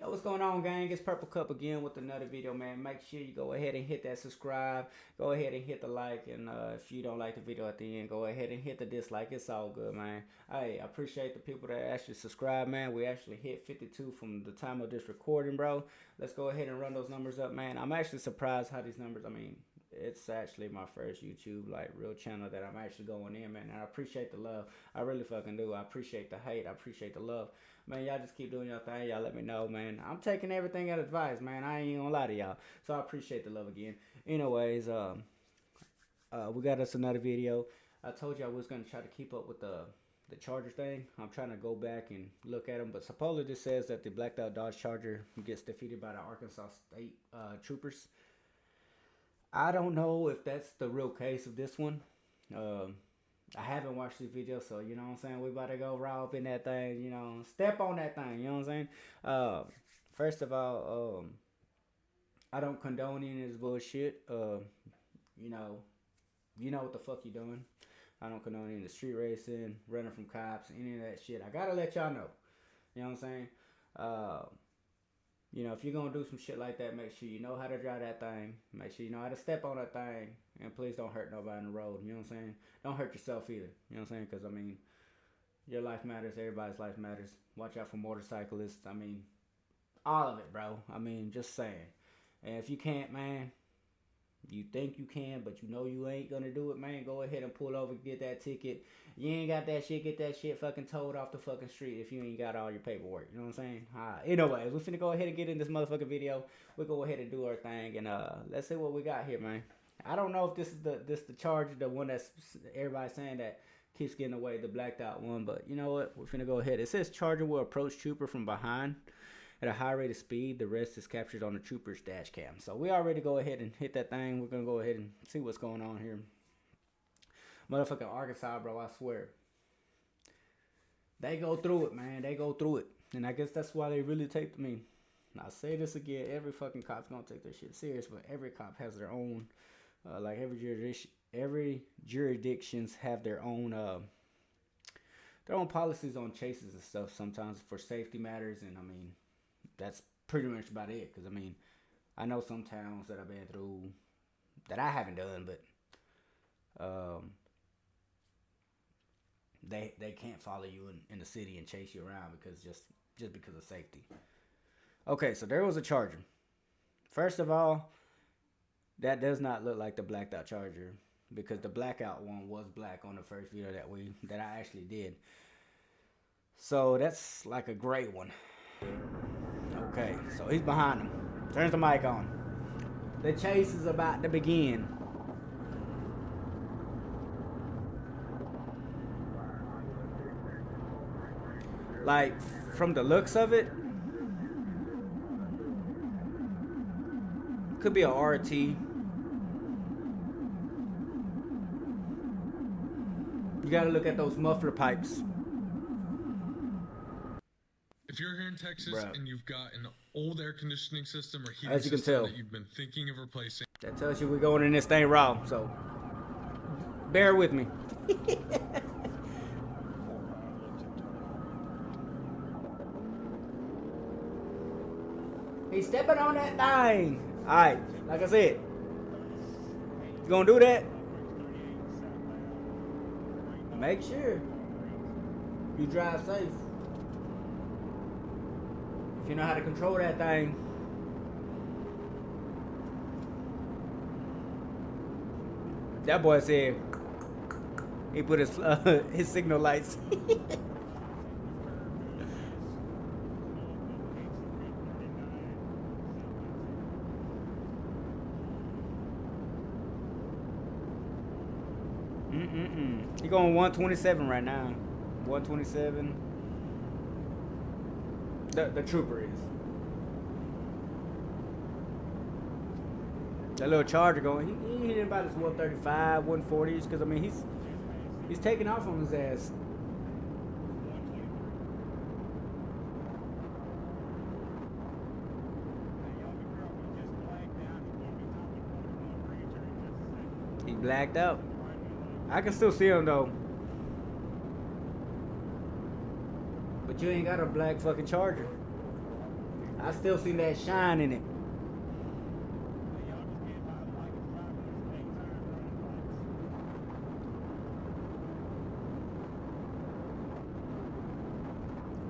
Yo, what's going on, gang? It's Purple Cup again with another video, man. Make sure you go ahead and hit that subscribe. Go ahead and hit the like. And if you don't like the video at the end, go ahead and hit the dislike. It's all good, man. Hey, I appreciate the people that actually subscribe, man. We actually hit 52 from the time of this recording, bro. Let's go ahead and run those numbers up, man. I'm actually surprised how these numbers, I mean, it's actually my first YouTube like real channel that I'm actually going in, man. And I appreciate the love. I really fucking do. I appreciate the hate. I appreciate the love. Man, y'all just keep doing your thing. Y'all let me know, man. I'm taking everything as advice, man. I ain't gonna lie to y'all. So I appreciate the love again. Anyways, we got us another video. I told you I was gonna try to keep up with the Charger thing. I'm trying to go back and look at them, but supposedly this says that the blacked out Dodge Charger gets defeated by the Arkansas State troopers. I don't know if that's the real case of this one. I haven't watched this video, so you know what I'm saying. We about to go raw up in that thing, you know, step on that thing. You know what I'm saying. First of all, I don't condone any of this bullshit. You know, you know what the fuck you doing. I don't condone any of the street racing, running from cops, any of that shit. I gotta let y'all know. You know what I'm saying. You know, if you're gonna do some shit like that, make sure you know how to drive that thing. Make sure you know how to step on that thing. And please don't hurt nobody on the road. You know what I'm saying? Don't hurt yourself either. You know what I'm saying? Because, I mean, your life matters. Everybody's life matters. Watch out for motorcyclists. I mean, all of it, bro. I mean, just saying. And if you can't, man, you think you can, but you know you ain't gonna do it, man, go ahead and pull over, get that ticket. You ain't got that shit, get that shit fucking towed off the fucking street if you ain't got all your paperwork. You know what I'm saying? Anyways, we finna go ahead and get in this motherfucking video. We go ahead and do our thing, and let's see what we got here, man. I don't know if this is the Charger, the one that's everybody's saying that keeps getting away, the blacked out one, but you know what? We're finna go ahead. It says Charger will approach trooper from behind at a high rate of speed. The rest is captured on the trooper's dash cam. So we already go ahead and hit that thing. We're going to go ahead and see what's going on here. Motherfucking Arkansas, bro, I swear. They go through it, man. They go through it. And I guess that's why they really take me. I'll say this again. Every fucking cop's going to take their shit serious, but every cop has their own, like every jurisdictions have their own policies on chases and stuff sometimes for safety matters. And I mean, that's pretty much about it. Because, I mean, I know some towns that I've been through that I haven't done, but they can't follow you in the city and chase you around because just because of safety. Okay, so there was a Charger. First of all, that does not look like the blacked out Charger because the blackout one was black on the first video that I actually did. So that's like a gray one. Okay, so he's behind him. Turns the mic on. The chase is about to begin. Like, from the looks of it, could be a RT. You gotta look at those muffler pipes. If you're here in Texas Bruh. and you've got an old air conditioning system or heating As you can system tell, that you've been thinking of replacing, that tells you we're going in this thing raw, so bear with me. He's stepping on that thing. Alright, like I said, you gonna do that? Make sure you drive safe. If you know how to control that thing. That boy said he put his signal lights. He going 127 right now. 127. The trooper is. That little Charger going. He hitting about his 135, 140s. Because I mean he's taking off on his ass. He blacked out. I can still see him though. But you ain't got a black fucking Charger. I still see that shine in it.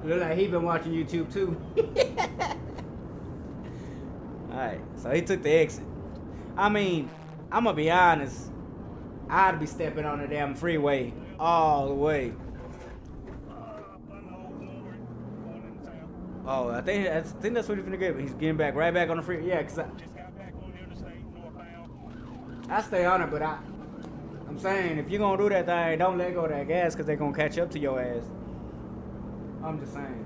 Look like he been watching YouTube too. Alright, so he took the exit. I mean, I'm gonna be honest. I'd be stepping on the damn freeway all the way. Oh, I think that's what he's gonna get. He's getting back right back on the freeway. Yeah, cause I stay on it, but I'm saying if you're gonna do that thing, don't let go of that gas, cause they're gonna catch up to your ass. I'm just saying.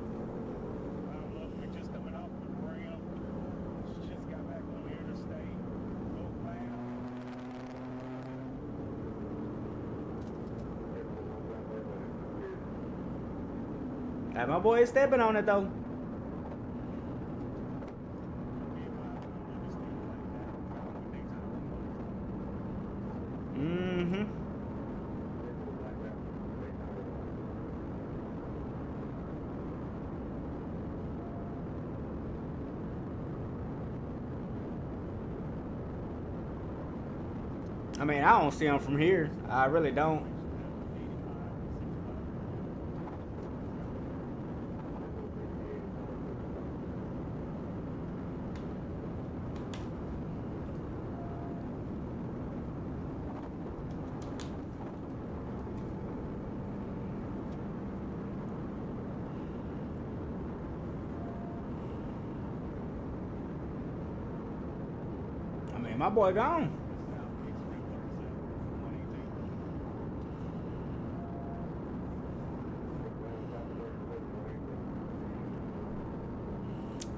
Hey, my boy is stepping on it though. I mean, I don't see him from here. I really don't. I mean, my boy gone.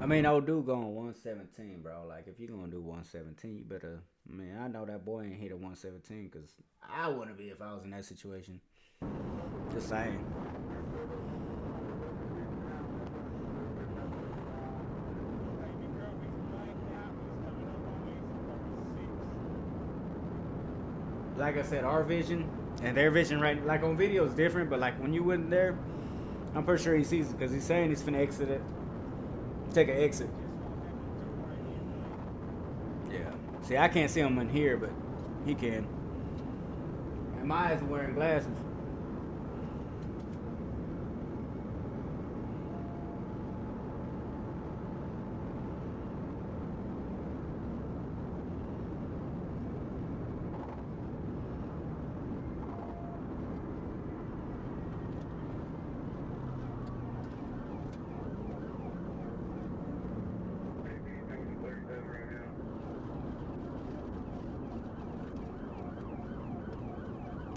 I mean, old dude going 117, bro. Like, if you're gonna do 117, you better. Man, I know that boy ain't hit a 117, cause I wouldn't be if I was in that situation. Just saying. Like I said, our vision and their vision, right? Like on video is different, but like when you went there, I'm pretty sure he sees it because he's saying he's finna exit it. Take an exit. Yeah. See, I can't see him in here, but he can. And my eyes are wearing glasses.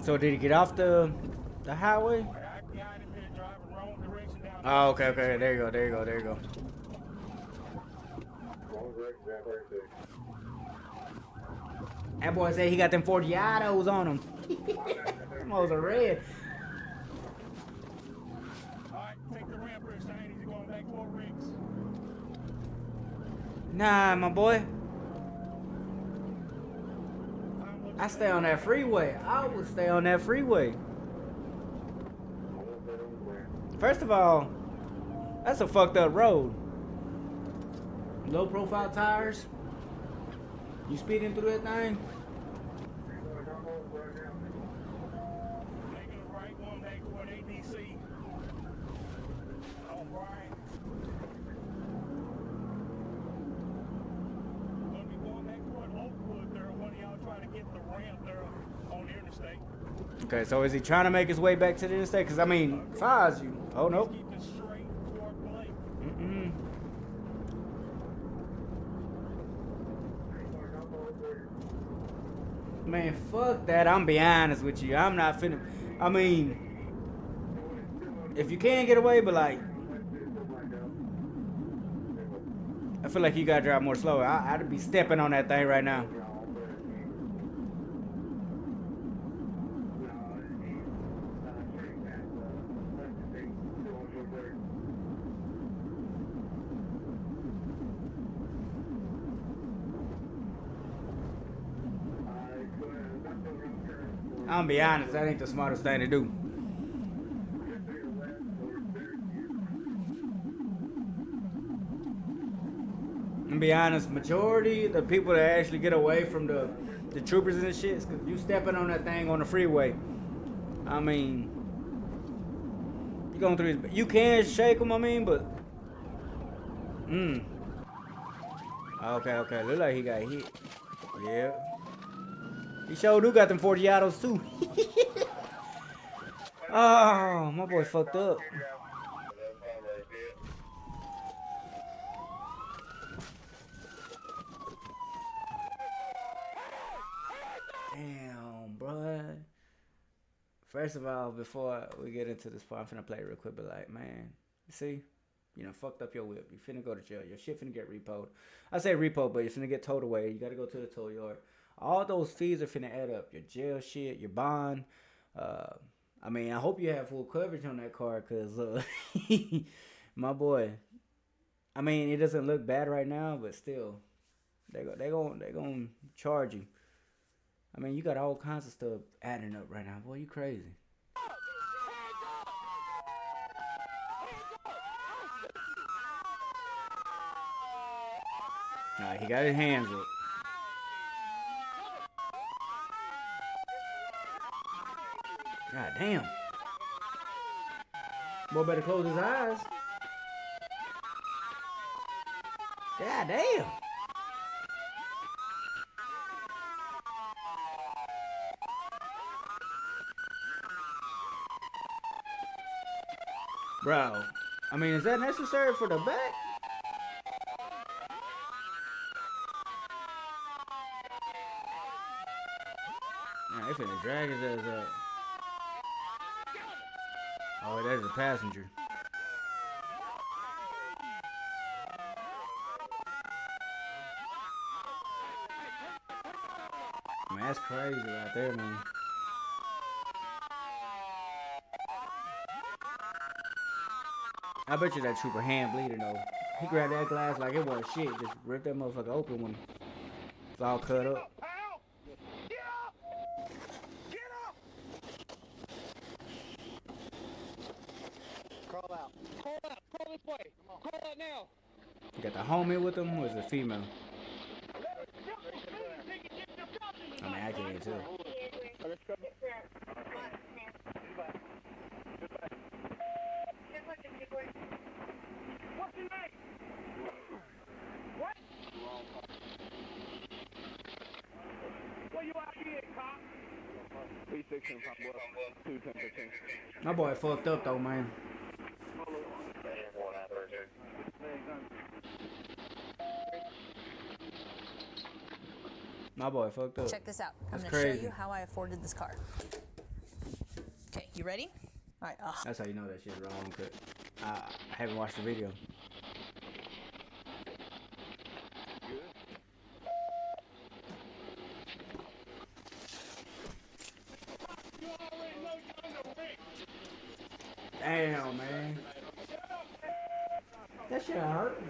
So did he get off the highway? Oh, okay. There you go. That boy said he got them 40 autos on him. Them hoes are red. Alright, take the ramp, Rich. He's going back 4 rigs. Nah, my boy. I stay on that freeway. I would stay on that freeway. First of all, that's a fucked up road. Low profile tires. You speeding through that thing? Making a right one back toward ADC. Oh, Brian. When we going back toward Oakwood, there, one of y'all trying to get the ramp there on the interstate. Okay, so is he trying to make his way back to the interstate? Because, I mean, if I was you. Oh, nope. Keep it straight toward Blake. Man, fuck that. I'm be honest with you. I'm not finna. I mean, if you can get away, but like, I feel like you gotta drive more slower. I'd be stepping on that thing right now. I'm gonna be honest, that ain't the smartest thing to do. And be honest, majority of the people that actually get away from the troopers and the shits, cause you stepping on that thing on the freeway. I mean, you going through his, you can shake them. I mean, but okay. Look like he got hit. Yeah. He sure do got them 40 autos too. Oh, my boy fucked up. Damn, bruh. First of all, before we get into this part, I'm finna play real quick, but like, man, you see, you know, fucked up your whip. You finna go to jail. Your shit finna get repoed. I say repo, but you finna get towed away. You gotta go to the tow yard. All those fees are finna add up. Your jail shit, your bond. I mean, I hope you have full coverage on that car, cause my boy. I mean, it doesn't look bad right now, but still, they gonna charge you. I mean, you got all kinds of stuff adding up right now. Boy, you crazy. Nah, he got his hands up. God damn. Boy better close his eyes. God damn. Bro, I mean, is that necessary for the back? Nah, they finna drag his ass up. Oh, there's a passenger. Man, that's crazy right there, man. I bet you that trooper hand bleeding though. He grabbed that glass like it wasn't shit. Just ripped that motherfucker open when it's all cut up. Crawl out. Crawl out. Crawl this way. Come on. Crawl out now. You got the homie with him, or is it female? I mean, I can't tell. What's your name? What? Where you out here, cop? P16 from West 21015. My boy fucked up though, man. My boy fucked up. Check this out. That's I'm going to crazy. show you how I afforded this car. Okay, you ready? All right. That's how you know that shit's wrong, cause I haven't watched the video. Damn, man. That shit hurt me.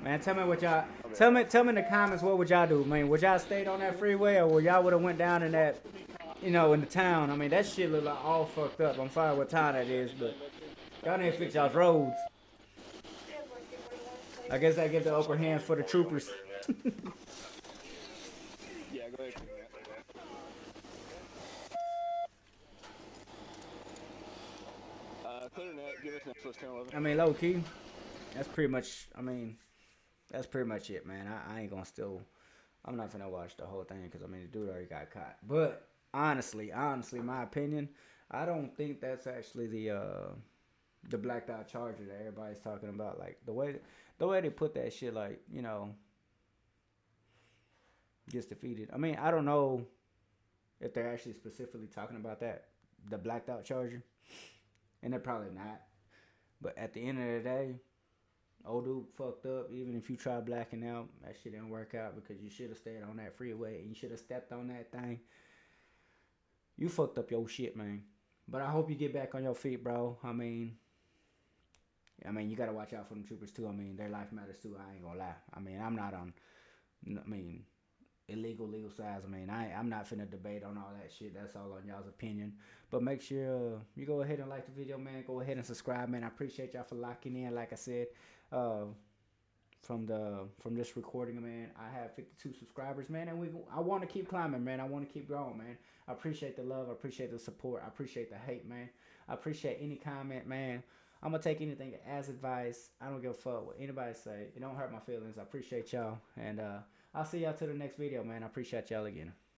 Man, tell me what y'all tell me in the comments what would y'all do, man. Would y'all stayed on that freeway or would y'all would have went down in that, you know, in the town? I mean, that shit look like all fucked up. I'm sorry what town that is, but y'all need to fix y'all's roads. I guess I give the upper hand for the troopers. Yeah, go ahead. Clear net, give us next list 1011. I mean, low key, that's pretty much. I mean, that's pretty much it, man. I ain't gonna still. I'm not gonna watch the whole thing because I mean, the dude already got caught. But honestly, my opinion, I don't think that's actually the blacked out Charger that everybody's talking about. Like the way they put that shit, like, you know, gets defeated. I mean, I don't know if they're actually specifically talking about that, the blacked out Charger. And they're probably not. But at the end of the day, old dude fucked up. Even if you try blacking out, that shit didn't work out because you should have stayed on that freeway and you should have stepped on that thing. You fucked up your shit, man. But I hope you get back on your feet, bro. I mean, you got to watch out for them troopers, too. I mean, their life matters, too. I ain't going to lie. I mean, I'm not on... I mean, illegal, legal size. I mean, I'm not finna debate on all that shit. That's all on y'all's opinion. But make sure you go ahead and like the video, man. Go ahead and subscribe, man. I appreciate y'all for locking in. Like I said, from this recording, man, I have 52 subscribers, man, and I want to keep climbing, man. I want to keep growing, man. I appreciate the love. I appreciate the support. I appreciate the hate, man. I appreciate any comment, man. I'm gonna take anything as advice. I don't give a fuck what anybody say. It don't hurt my feelings. I appreciate y'all, and I'll see y'all to the next video, man. I appreciate y'all again.